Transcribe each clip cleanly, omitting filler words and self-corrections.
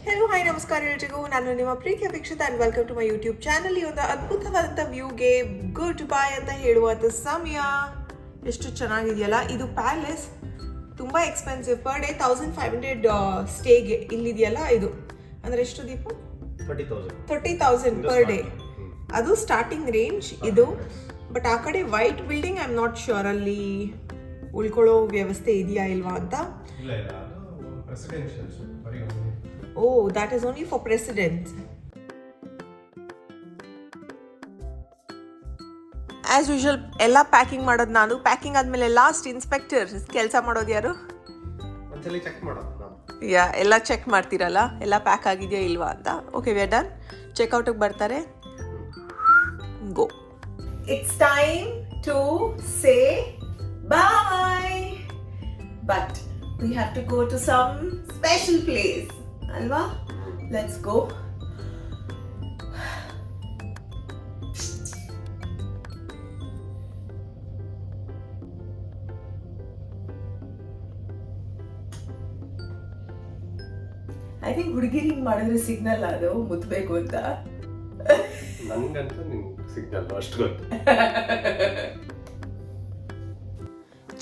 Hello hi ನಮಸ್ಕಾರ ಎಲ್ರಿಗೂ. ನಾನು ನಿಮ್ಮ ಪ್ರೀತಿಯ Vikshita and welcome to my YouTube channel. ಈ ಒಂದು ಅದ್ಭುತವಾದಂಥ ವ್ಯೂಗೆ ಗುಡ್ ಬಾಯ್ ಅಂತ ಹೇಳುವಂಥ ಸಮಯ. ಎಷ್ಟು ಚೆನ್ನಾಗಿದೆಯಲ್ಲ. ಇದು ಪ್ಯಾಲೇಸ್, ತುಂಬ ಎಕ್ಸ್ಪೆನ್ಸಿವ್. Per day 1500 ಸ್ಟೇಗೆ ಇಲ್ಲಿದೆಯಲ್ಲ. ಇದು ಅಂದರೆ ಎಷ್ಟು ದೀಪ? 30,000 ಪರ್ ಡೇ. ಅದು ಸ್ಟಾರ್ಟಿಂಗ್ ರೇಂಜ್ ಇದು. ಬಟ್ ಆ ಕಡೆ white building I am not sure ಅಲ್ಲಿ ಉಳ್ಕೊಳ್ಳೋ ವ್ಯವಸ್ಥೆ ಇದೆಯಾ ಇಲ್ವಾ ಅಂತ. Oh, that is only for presidents. As usual, ಎಲ್ಲ ಪ್ಯಾಕಿಂಗ್ ಮಾಡೋದು ನಾನು. ಪ್ಯಾಕಿಂಗ್ ಆದಮೇಲೆ ಲಾಸ್ಟ್ ಇನ್ಸ್ಪೆಕ್ಟರ್ ಕೆಲಸ ಮಾಡೋದು ಯಾರು? ಒಂದ್ಸಲಿ ಚೆಕ್ ಮಾಡೋದು. ಯಾ, ಎಲ್ಲ ಚೆಕ್ ಮಾಡ್ತೀರಲ್ಲ, ಎಲ್ಲ ಪ್ಯಾಕ್ ಆಗಿದೆಯಾ ಇಲ್ವಾ ಅಂತ. Okay, we are done. ಚೆಕ್ಔಟಿಗೆ ಬರ್ತಾರೆ. Go. It's time to say bye. But we have to go to some special place. Alva, let's go. I think ಹುಡುಗಿರಿಗೆ ಮಾಡಿದ್ರೆ ಸಿಗ್ನಲ್ ಅದು ಮುತ್ತಬೇಕು ಅಂತ. ನನಗಂತ ನಿಮ್ಗೆ ಸಿಗ್ನಲ್ ಅಷ್ಟು ಗೊತ್ತು.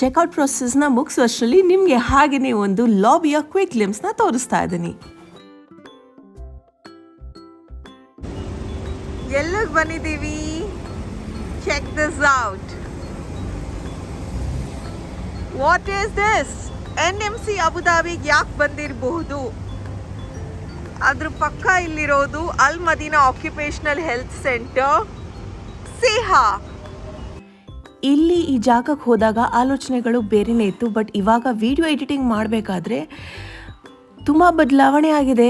ಚೆಕ್ಔಟ್ ಪ್ರೊಸೆಸ್ನ ಮುಗಿಸುವಷ್ಟರಲ್ಲಿ ನಿಮಗೆ ಹಾಗೆಯೇ ಒಂದು ಲಾಬಿಯ ಕ್ವಿಕ್ ಗ್ಲಿಮ್ಸ್ನ ತೋರಿಸ್ತಾ ಇದ್ದೀನಿ. ಎಲ್ಲಿಗೆ ಬಂದಿದ್ದೀವಿ? Check this out. What is this? NMC ಅಬುದಾಬಿಗೆ ಯಾಕೆ ಬಂದಿರಬಹುದು? ಅದ್ರ ಪಕ್ಕ ಇಲ್ಲಿರೋದು Al Madina occupational health centre Seha. ಇಲ್ಲಿ ಈ ಜಾಗಕ್ಕೆ ಹೋದಾಗ ಆಲೋಚನೆಗಳು ಬೇರೆನೇ ಇತ್ತು. ಬಟ್ ಇವಾಗ ವಿಡಿಯೋ ಎಡಿಟಿಂಗ್ ಮಾಡಬೇಕಾದ್ರೆ ತುಂಬ ಬದಲಾವಣೆ ಆಗಿದೆ.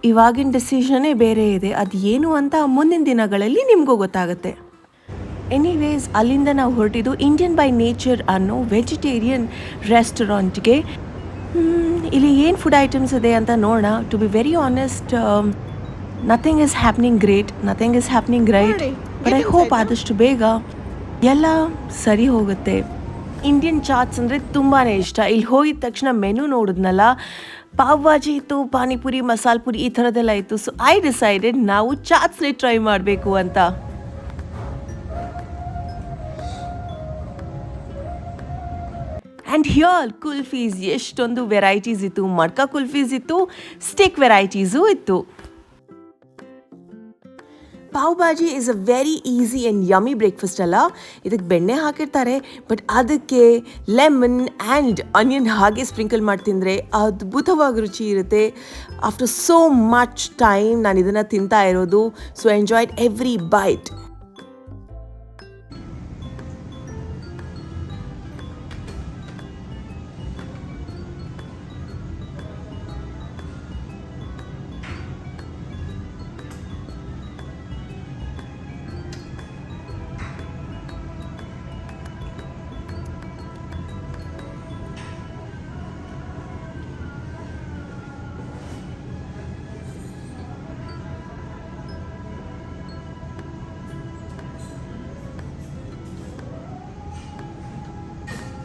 ಇವಾಗಿನ ಡಿಸಿಷನ್ನೇ ಬೇರೆ ಇದೆ. ಅದು ಏನು ಅಂತ ಮುಂದಿನ ದಿನಗಳಲ್ಲಿ ನಿಮಗೂ ಗೊತ್ತಾಗುತ್ತೆ. ಎನಿವೇಸ್, ಅಲ್ಲಿಂದ ನಾವು ಹೊರಟಿದ್ದು ಇಂಡಿಯನ್ ಬೈ ನೇಚರ್ ಅನ್ನೋ ವೆಜಿಟೇರಿಯನ್ ರೆಸ್ಟೋರೆಂಟ್ಗೆ. ಇಲ್ಲಿ ಏನು ಫುಡ್ ಐಟಮ್ಸ್ ಇದೆ ಅಂತ ನೋಡೋಣ. To be very honest, nothing is happening great, nothing is happening right. But I hope ಆದಷ್ಟು ಬೇಗ ಎಲ್ಲ ಸರಿ ಹೋಗುತ್ತೆ. ಇಂಡಿಯನ್ ಚಾಟ್ಸ್ ಅಂದರೆ ತುಂಬಾ ಇಷ್ಟ. ಇಲ್ಲಿ ಹೋಗಿದ ತಕ್ಷಣ ಮೆನು ನೋಡಿದ್ನಲ್ಲ, ಪಾವ್ ಭಾಜಿ ಇತ್ತು, ಪಾನಿಪುರಿ, ಮಸಾಲೆ ಪುರಿ, ಈ ಥರದ್ದೆಲ್ಲ ಇತ್ತು. ಸೊ ಐ ಡಿಸೈಡೆಡ್ ನಾವು ಚಾಟ್ಸ್ನೇ ಟ್ರೈ ಮಾಡಬೇಕು ಅಂತ. ಆ್ಯಂಡ್ ಹಿಯರ್ ಕುಲ್ಫೀಸ್, ಎಷ್ಟೊಂದು ವೆರೈಟೀಸ್ ಇತ್ತು. ಮಡ್ಕಾ ಕುಲ್ಫೀಸ್ ಇತ್ತು, ಸ್ಟಿಕ್ ವೆರೈಟೀಸು ಇತ್ತು. Pav bhaji is a very easy and yummy breakfast ಅಲ್ಲ. ಇದಕ್ಕೆ ಬೆಣ್ಣೆ ಹಾಕಿರ್ತಾರೆ, ಬಟ್ ಅದಕ್ಕೆ ಲೆಮನ್ ಆ್ಯಂಡ್ ಆನಿಯನ್ ಹಾಗೆ ಸ್ಪ್ರಿಂಕಲ್ ಮಾಡಿ ತಿಂದರೆ ಅದ್ಭುತವಾಗಿ ರುಚಿ ಇರುತ್ತೆ. ಆಫ್ಟರ್ ಸೋ ಮಚ್ ಟೈಮ್ ನಾನು ಇದನ್ನು ತಿಂತಾ ಇರೋದು. So enjoyed every bite.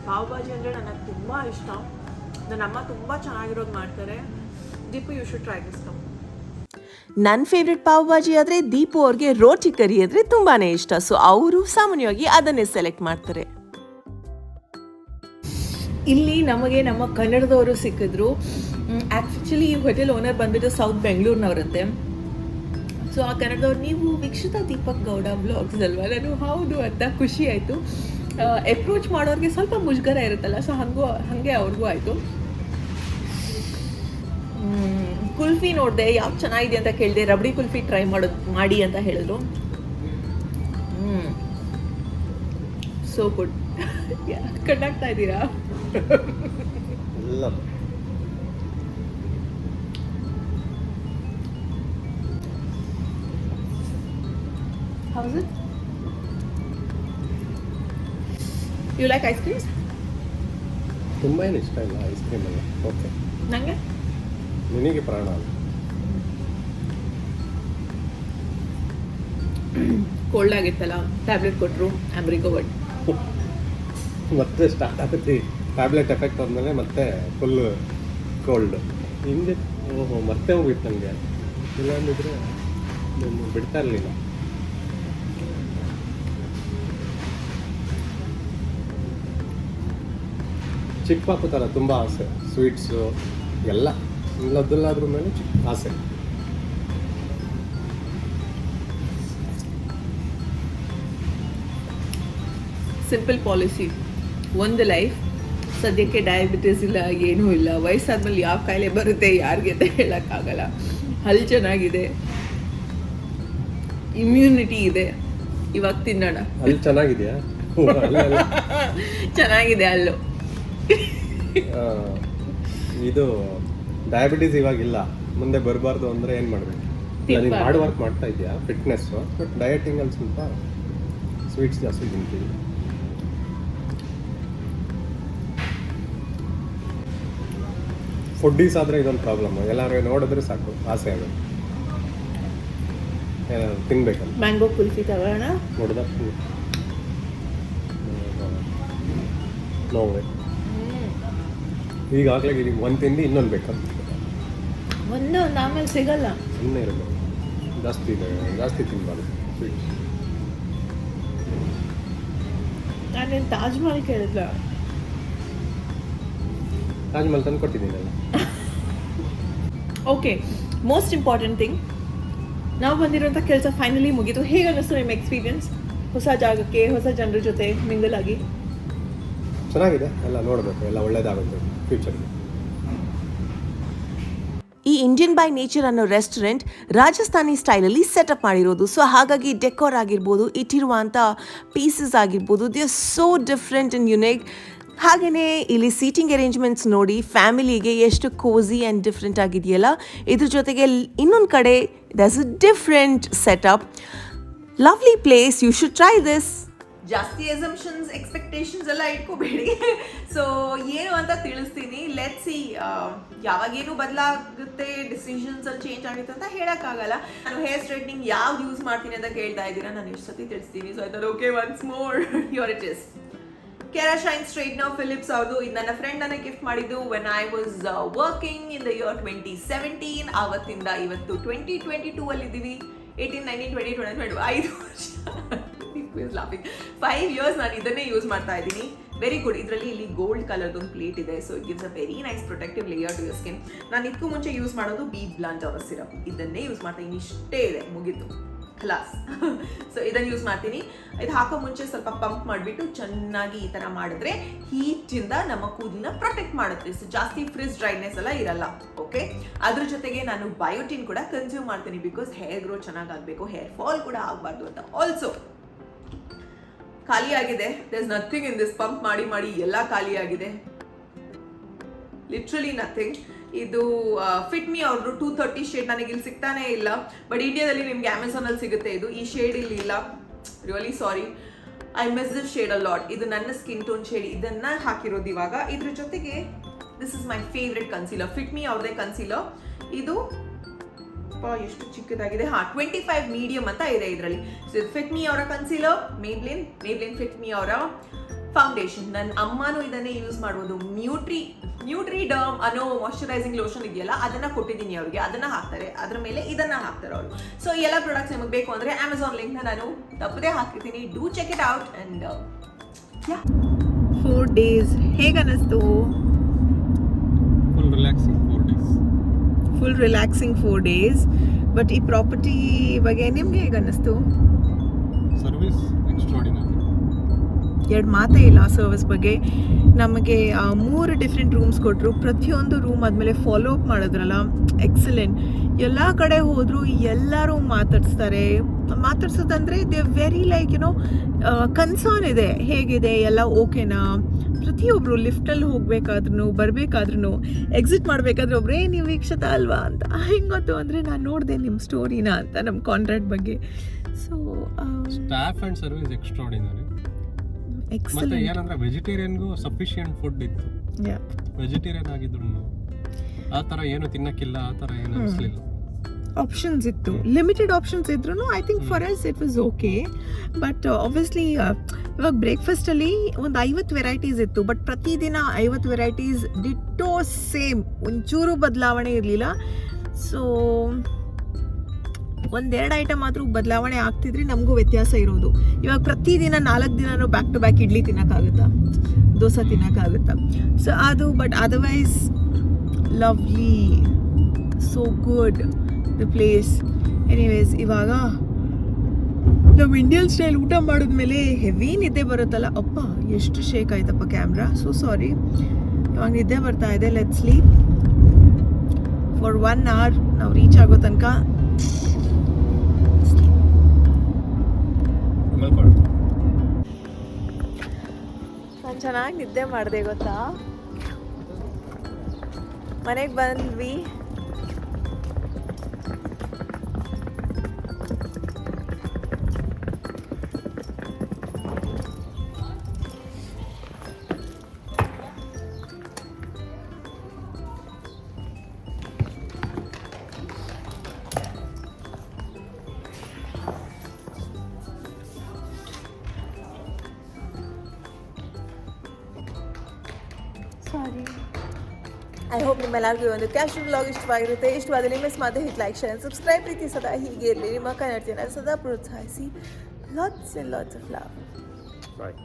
Pav bhaji ಅಂದರೆ ನನಗೆ ತುಂಬ ಇಷ್ಟ. ನನ್ನ ಅಮ್ಮ ತುಂಬ ಚೆನ್ನಾಗಿರೋದು ಮಾಡ್ತಾರೆ. Deepu, you should try this. ನನ್ನ ಫೇವ್ರೆಟ್ ಪಾವ್ ಭಾಜಿ ಆದರೆ ದೀಪು ಅವ್ರಿಗೆ ರೋಟಿ ಕರಿ ಅಂದರೆ ತುಂಬಾ ಇಷ್ಟ. ಸೊ ಅವರು ಸಾಮಾನ್ಯವಾಗಿ ಅದನ್ನೇ ಸೆಲೆಕ್ಟ್ ಮಾಡ್ತಾರೆ. ಇಲ್ಲಿ ನಮಗೆ ನಮ್ಮ ಕನ್ನಡದವರು ಸಿಕ್ಕಿದ್ರು. ಆ್ಯಕ್ಚುಲಿ ಈ ಹೋಟೆಲ್ ಓನರ್ ಬಂದ್ಬಿಟ್ಟು ಸೌತ್ ಬೆಂಗಳೂರಿನವರಂತೆ. ಸೊ ಆ ಕನ್ನಡದವ್ರು, ನೀವು ವೀಕ್ಷಿತಾ ದೀಪಕ್ ಗೌಡ ಬ್ಲಾಗ್ಸ್ ಅಲ್ವಾ? ನಾನು ಹೌದು ಅಂತ ಖುಷಿ ಆಯಿತು. ಅಪ್ರೋಚ್ ಮಾಡೋರಿಗೆ ಸ್ವಲ್ಪ ಮುಜುಗರ ಇರುತ್ತಲ್ಲ, ಸೊ ಹಾಗೆ ಅವ್ರಿಗೂ ಆಯಿತು. ಕುಲ್ಫಿ ನೋಡಿದೆ, ಯಾವ್ದು ಚೆನ್ನಾಗಿದೆ ಅಂತ ಕೇಳಿದೆ. ರಬಡಿ ಕುಲ್ಫಿ ಟ್ರೈ ಮಾಡಿ ಅಂತ ಹೇಳಿದ್ರು. So good. ಕಟ್ಟಾಗ್ತಾ ಇದ್ದೀರಾ? How's it? You like ice creams? ತುಂಬ ಏನು ಇಷ್ಟ ಇಲ್ಲ ಐಸ್ ಕ್ರೀಮ್ ಎಲ್ಲ. ಓಕೆ, ನನಗೆ ನಿನಗೆ ಪ್ರಾಣ. ಕೋಲ್ಡ್ ಆಗಿತ್ತಲ್ಲ, ಟ್ಯಾಬ್ಲೆಟ್ ಕೊಟ್ಟರು. I am recovered. ಮತ್ತೆ ಸ್ಟಾರ್ಟ್ ಆಗುತ್ತೆ ಟ್ಯಾಬ್ಲೆಟ್ ಎಫೆಕ್ಟ್ ಆದಮೇಲೆ ಮತ್ತೆ ಫುಲ್ ಕೋಲ್ಡ್. ಹಿಂದೆ ಓಹೋ ಮತ್ತೆ ಹೋಗಿತ್ತು ನನಗೆ. ಇಲ್ಲ ಅಂದಿದ್ರೆ ನಾನು ಬಿಡ್ತಾ ಇರಲಿಲ್ಲ. ಚಿಕ್ಕ ಪಾಪು ಥರ ತುಂಬ ಆಸೆ, ಸ್ವೀಟ್ಸು ಎಲ್ಲ ಎಲ್ಲದಲ್ಲಾದ್ರ ಮೇಲೆ ಚಿಕ್ಕ ಆಸೆ. ಸಿಂಪಲ್ ಪಾಲಿಸಿ, ಒಂದು ಲೈಫ್. ಸದ್ಯಕ್ಕೆ ಡಯಾಬಿಟೀಸ್ ಇಲ್ಲ, ಏನೂ ಇಲ್ಲ. ವಯಸ್ಸಾದ್ಮೇಲೆ ಯಾವ ಕಾಯಿಲೆ ಬರುತ್ತೆ ಯಾರಿಗೆ ಅಂತ ಹೇಳೋಕ್ಕಾಗಲ್ಲ. ಹಲ್ಲು ಚೆನ್ನಾಗಿದೆ, ಇಮ್ಯುನಿಟಿ ಇದೆ. ಇವಾಗ ತಿನ್ನೋಣ. ಅಲ್ಲಿ ಚೆನ್ನಾಗಿದೆಯಾ? ಚೆನ್ನಾಗಿದೆ ಹಲ್ಲು. ಇದು ಡಯಾಬಿಟೀಸ್ ಇವಾಗಿಲ್ಲ, ಮುಂದೆ ಬರಬಾರ್ದು ಅಂದರೆ ಏನು ಮಾಡಬೇಕು? ನೀನು ಹಾರ್ಡ್ ವರ್ಕ್ ಮಾಡ್ತಾ ಇದೆಯಾ, ಫಿಟ್ನೆಸ್ಸು, ಬಟ್ ಡಯಟಿಂಗಲ್ಲಿ ಸ್ವಲ್ಪ ಸ್ವೀಟ್ಸ್ ಜಾಸ್ತಿ ತಿಂತೀವಿ. ಫುಡ್ಡೀಸ್ ಆದರೆ ಇದೊಂದು ಪ್ರಾಬ್ಲಮ್. ಎಲ್ಲರೂ ನೋಡಿದ್ರೆ ಸಾಕು ಆಸೆ ಆಗುತ್ತೆ, ಏನಾದ್ರು ತಿನ್ಬೇಕಲ್ಲ. ಮ್ಯಾಂಗೋ ಕುಲ್ಫಿ ತಗೋಣ. ನೋಡ್ದ ನೋವೆ ಈಗಾಗಲೇ ಈಗ ಒಂದು ತಿಂದು ಇನ್ನೊಂದು ಬೇಕಂತ. ಒಂದು ಆಮೇಲೆ ಸಿಗಲ್ಲ. ಸುಮ್ಮನೆ ಇರಬೇಕು, ಜಾಸ್ತಿ ತಿನ್ನಬಾರ್ದು ಸ್ವೀಟ್ಸ್. ನಾನೇನು ತಾಜ್ ಮಹಲ್ ಕೇಳಿದ್ಲ? ತಾಜ್ ಮಹಲ್ ತಂದು ಕೊಟ್ಟಿದ್ದೀನಲ್ಲ. ಓಕೆ, ಮೋಸ್ಟ್ ಇಂಪಾರ್ಟೆಂಟ್ ಥಿಂಗ್, ನಾವು ಬಂದಿರೋಂಥ ಕೆಲಸ ಫೈನಲಿ ಮುಗೀತು. ಹೇಗೆ ಅನ್ನಿಸ್ತು ನಿಮ್ಮ ಎಕ್ಸ್ಪೀರಿಯನ್ಸ್? ಹೊಸ ಜಾಗಕ್ಕೆ, ಹೊಸ ಜನರ ಜೊತೆ ಮಿಂಗಲ್ ಆಗಿ ಚೆನ್ನಾಗಿದೆ. ಎಲ್ಲ ನೋಡಬೇಕು, ಎಲ್ಲ ಒಳ್ಳೇದಾಗುತ್ತೆ ಫ್ಯೂಚರ್ಗೆ. ಈ ಇಂಡಿಯನ್ ಬೈ ನೇಚರ್ ಅನ್ನೋ ರೆಸ್ಟೋರೆಂಟ್ ರಾಜಸ್ಥಾನಿ ಸ್ಟೈಲಲ್ಲಿ ಸೆಟಪ್ ಮಾಡಿರೋದು. ಸೊ ಹಾಗಾಗಿ ಡೆಕೋರ್ ಆಗಿರ್ಬೋದು, ಇಟ್ಟಿರುವಂಥ ಪೀಸಸ್ ಆಗಿರ್ಬೋದು, they are so different and unique. ಹಾಗೆಯೇ ಇಲ್ಲಿ ಸೀಟಿಂಗ್ ಅರೇಂಜ್ಮೆಂಟ್ಸ್ ನೋಡಿ, ಫ್ಯಾಮಿಲಿಗೆ ಎಷ್ಟು ಕೋಝಿ ಆ್ಯಂಡ್ ಡಿಫ್ರೆಂಟ್ ಆಗಿದೆಯಲ್ಲ. ಇದ್ರ ಜೊತೆಗೆ ಇನ್ನೊಂದು ಕಡೆ thus a different setup. Lovely place, you should try this. ಜಾಸ್ತಿ ಎಸಂಪ್ಷನ್ಸ್, ಎಕ್ಸ್ಪೆಕ್ಟೇಷನ್ಸ್ ಎಲ್ಲ ಇಟ್ಕೋಬೇಡಿ. ಸೊ ಏನು ಅಂತ ತಿಳಿಸ್ತೀನಿ. ಲೆಟ್ ಸಿ, ಯಾವಾಗೇನು ಬದಲಾಗುತ್ತೆ, ಡಿಸಿಷನ್ಸ್ ಅಲ್ಲಿ ಚೇಂಜ್ ಆಗುತ್ತೆ ಅಂತ ಹೇಳೋಕ್ಕಾಗಲ್ಲ. ನಾನು ಹೇರ್ ಸ್ಟ್ರೈಟ್ನಿಂಗ್ ಯಾವ್ದು ಯೂಸ್ ಮಾಡ್ತೀನಿ ಅಂತ ಕೇಳ್ತಾ ಇದ್ದೀರಾ. ನಾನು ಎಷ್ಟು ಸತಿ ತಿಳಿಸ್ತೀನಿ. ಸೊ ಆಯ್ತಲ್ಲ, okay, once more, here it is. Kerashine straightener Philips ಅವ್ರದ್ದು. ಇದು ನನ್ನ ಫ್ರೆಂಡ್ ನನಗೆ ಗಿಫ್ಟ್ ಮಾಡಿದ್ದು when I was working in the year 2017. ಆವತ್ತಿಂದ ಇವತ್ತು 2022 ಅಲ್ಲಿ ಇದ್ದೀವಿ. 18, 19, 20, 22, 5 ವರ್ಷ. 5 years ನಾನು ಇದನ್ನೇ ಯೂಸ್ ಮಾಡ್ತಾ ಇದ್ದೀನಿ. Very good. ಇದರಲ್ಲಿ ಇಲ್ಲಿ ಗೋಲ್ಡ್ ಕಲರ್ದು ಒಂದು ಪ್ಲೇಟ್ ಇದೆ. So it gives a very nice protective layer to your skin. ನಾನು ಇದಕ್ಕೂ ಮುಂಚೆ ಯೂಸ್ ಮಾಡೋದು BBLUNT ಅವರ ಸಿರಪ್. ಇದನ್ನೇ ಯೂಸ್ ಮಾಡ್ತಾ ಇದ್ದೀನಿ. ಇಷ್ಟೇ ಇದೆ, ಮುಗೀತು, ಕ್ಲಾಸ್. ಸೊ ಇದನ್ನು ಯೂಸ್ ಮಾಡ್ತೀನಿ. ಇದು ಹಾಕೋ ಮುಂಚೆ ಸ್ವಲ್ಪ ಪಂಪ್ ಮಾಡಿಬಿಟ್ಟು ಚೆನ್ನಾಗಿ ಈ ಥರ ಮಾಡಿದ್ರೆ ಹೀಟಿಂದ ನಮ್ಮ ಕೂದಲನ್ನ ಪ್ರೊಟೆಕ್ಟ್ ಮಾಡುತ್ತೆ. ಸೊ ಜಾಸ್ತಿ ಫ್ರಿಜ್ ಡ್ರೈನೆಸ್ ಎಲ್ಲ ಇರಲ್ಲ. ಓಕೆ, ಅದ್ರ ಜೊತೆಗೆ ನಾನು ಬಯೋಟಿನ್ ಕೂಡ ಕನ್ಸ್ಯೂಮ್ ಮಾಡ್ತೀನಿ, ಬಿಕಾಸ್ ಹೇರ್ ಗ್ರೋ ಚೆನ್ನಾಗಾಗಬೇಕು, ಹೇರ್ ಫಾಲ್ ಕೂಡ ಆಗಬಾರ್ದು ಅಂತ. ಆಲ್ಸೋ ಖಾಲಿ ಆಗಿದೆ. There is nothing in this. Pump ಮಾಡಿ ಮಾಡಿ ಎಲ್ಲ ಖಾಲಿ ಆಗಿದೆ, ಲಿಟ್ರಲಿ ನಥಿಂಗ್. ಇದು ಫಿಟ್ ಮೀ ಅವ್ರದ್ದು 230 ಶೇಡ್ ನನಗೆ ಇಲ್ಲಿ ಸಿಗ್ತಾನೆ ಇಲ್ಲ. ಬಟ್ ಇಂಡಿಯಾದಲ್ಲಿ ನಿಮ್ಗೆ ಅಮೆಝಾನಲ್ಲಿ ಸಿಗುತ್ತೆ. ಇದು ಈ ಶೇಡ್ ಇಲ್ಲಿ ಇಲ್ಲ. Really sorry, I miss this shade a lot. ಇದು ನನ್ನ ಸ್ಕಿನ್ ಟೋನ್ ಶೇಡ್. ಇದನ್ನ ಹಾಕಿರೋದು ಇವಾಗ. ಇದ್ರ ಜೊತೆಗೆ this is my favourite concealer, fit me ಅವ್ರದೇ ಕನ್ಸೀಲರ್. ಇದು ಎಷ್ಟು ಚಿಕ್ಕದಾಗಿದೆ. 25 ಮೀಡಿಯಂ ಅಂತ ಇದೆ ಇದರಲ್ಲಿ. ಸೊ ಫಿಟ್ ಮೀ ಅವರ ಕನ್ಸೀಲರ್, ಮೇಬ್ಲಿನ್ ಫಿಟ್ ಮೀ ಅವರ ಫೌಂಡೇಶನ್. ನನ್ನ ಅಮ್ಮನೂ ಇದನ್ನೇ ಯೂಸ್ ಮಾಡೋದು. ನ್ಯೂಟ್ರಿ ಡರ್ಮ್ ಅನ್ನೋ ಮಾಯಶ್ಚರೈಸಿಂಗ್ ಲೋಷನ್ ಇದೆಯಲ್ಲ, ಅದನ್ನ ಕೊಟ್ಟಿದ್ದೀನಿ ಅವ್ರಿಗೆ. ಅದನ್ನ ಹಾಕ್ತಾರೆ, ಅದ್ರ ಮೇಲೆ ಇದನ್ನ ಹಾಕ್ತಾರೆ ಅವರು. ಸೊ ಎಲ್ಲ ಪ್ರಾಡಕ್ಟ್ಸ್ ನಿಮಗೆ ಬೇಕು ಅಂದ್ರೆ ಅಮೆಝಾನ್ ಲಿಂಕ್ನ ನಾನು ತಪ್ಪದೇ ಹಾಕಿರ್ತೀನಿ. Do check it out. And 4 days ಹೇಗೆ ಅನ್ನಿಸ್ತು? Full relaxing 4 days. ಬಟ್ ಈ ಪ್ರಾಪರ್ಟಿ ಬಗ್ಗೆ ನಿಮ್ಗೆ ಹೇಗೆ ಅನ್ನಿಸ್ತು? Service extraordinary. 2 ಮಾತೇ ಇಲ್ಲ ಸರ್ವಿಸ್ ಬಗ್ಗೆ. ನಮಗೆ 3 ಡಿಫ್ರೆಂಟ್ ರೂಮ್ಸ್ ಕೊಟ್ಟರು. ಪ್ರತಿಯೊಂದು ರೂಮ್ ಆದಮೇಲೆ ಫಾಲೋ ಅಪ್ ಮಾಡಿದ್ರಲ್ಲ, ಎಕ್ಸಲೆಂಟ್. ಎಲ್ಲ ಕಡೆ ಹೋದರೂ ಎಲ್ಲರೂ ಮಾತಾಡ್ಸೋದಂದರೆ ದೇ ವೆರಿ ಲೈಕ್ ಕನ್ಸರ್ನ್ ಇದೆ, ಹೇಗಿದೆ ಎಲ್ಲ ಓಕೆನಾ. ಪ್ರತಿಯೊಬ್ಬರು ಲಿಫ್ಟಲ್ಲಿ ಹೋಗಬೇಕಾದ್ರೂ ಬರಬೇಕಾದ್ರೂ ಎಕ್ಸಿಟ್ ಮಾಡಬೇಕಾದ್ರೆ ಒಬ್ಬರೇ ನೀವು ವೀಕ್ಷಿತ ಅಲ್ವಾ ಅಂತ. ಹೆಂಗೊತ್ತು ಅಂದರೆ ನಾನು ನೋಡಿದೆ ನಿಮ್ಮ ಸ್ಟೋರಿನ ಅಂತ, ನಮ್ಮ ಕಾಂಟ್ರಾಕ್ಟ್ ಬಗ್ಗೆ. So staff and service extraordinary. ಮತ್ತೆ ಏನಂದ್ರೆ ವೆಜಿಟೇರಿಯನ್ಗೂ ಸಫಿಷಿಯಂಟ್ ಫುಡ್ ಇತ್ತು. ವೆಜಿಟೇರಿಯನ್ ಆಗಿದ್ರು ಆ ಥರ ಏನು ತಿನ್ನಕ್ಕಿಲ್ಲ, ಆ ಥರ ಏನು ಅನಿಸ್ಲಿಲ್ಲ. ಆಪ್ಷನ್ಸ್ ಇತ್ತು, ಲಿಮಿಟೆಡ್ ಆಪ್ಷನ್ಸ್ ಇದ್ರು. I think for us it was okay. But obviously ಇವಾಗ ಬ್ರೇಕ್ಫಾಸ್ಟಲ್ಲಿ ಒಂದು 50 ವೆರೈಟೀಸ್ ಇತ್ತು, ಬಟ್ ಪ್ರತಿದಿನ 50 ವೆರೈಟೀಸ್ ಡಿಟ್ಟೋ ಸೇಮ್, ಒಂಚೂರು ಬದಲಾವಣೆ ಇರಲಿಲ್ಲ. ಸೊ ಒಂದೆರಡು ಐಟಮ್ ಆದರೂ ಬದಲಾವಣೆ ಆಗ್ತಿದ್ರೆ ನಮಗೂ ವ್ಯತ್ಯಾಸ ಇರೋದು. ಇವಾಗ ಪ್ರತಿದಿನ 4 ದಿನನೂ ಬ್ಯಾಕ್ ಟು ಬ್ಯಾಕ್ ಇಡ್ಲಿ ತಿನ್ನೋಕ್ಕಾಗುತ್ತಾ, ದೋಸೆ ತಿನ್ನೋಕ್ಕಾಗುತ್ತಾ? ಸೊ ಅದು, but otherwise lovely, so good the place. Anyways, ಇವಾಗ ನಮ್ಮ ಇಂಡಿಯನ್ ಸ್ಟೈಲ್ ಊಟ ಮಾಡಿದ್ಮೇಲೆ ಹೆವಿ ನಿದ್ದೆ ಬರುತ್ತಲ್ಲ. ಅಪ್ಪ ಎಷ್ಟು ಶೇಕ್ ಆಯ್ತಪ್ಪ ಕ್ಯಾಮ್ರಾ, ಸೊ ಸಾರಿ. ಇವಾಗ ನಿದ್ದೆ ಬರ್ತಾ ಇದೆ. Let's sleep for 1 hour. ನಾವು ರೀಚ್ ಆಗೋ ತನಕ ನಾನು ಚೆನ್ನಾಗಿ ನಿದ್ದೆ ಮಾಡಿದೆ ಗೊತ್ತಾ. ಮನೆಗೆ ಬಂದ್ವಿ, ಐ ಹೋಪ್ ನಿಮ್ಮೆಲ್ಲರಿಗೂ ಒಂದು ಕ್ಯಾಶುವಲ್ ವ್ಲಾಗ್ ಇಷ್ಟವಾಗಿರುತ್ತೆ. ಇಷ್ಟವಾದಲ್ಲಿ ಮಿಸ್ ಮಾಡದೆ ಹಿಟ್ ಲೈಕ್, ಶೇರ್, ಸಬ್ಸ್ಕ್ರೈಬ್. ಪ್ರೀತಿ ಸದಾ ಹೀಗೆ ಇರಲಿ. ನಿಮ್ಮ ಕನ್ನಡ ಚಾನಲ್ ಸದಾ ಪ್ರೋತ್ಸಾಹಿಸಿ. Lots of love. ಬಾಯ್.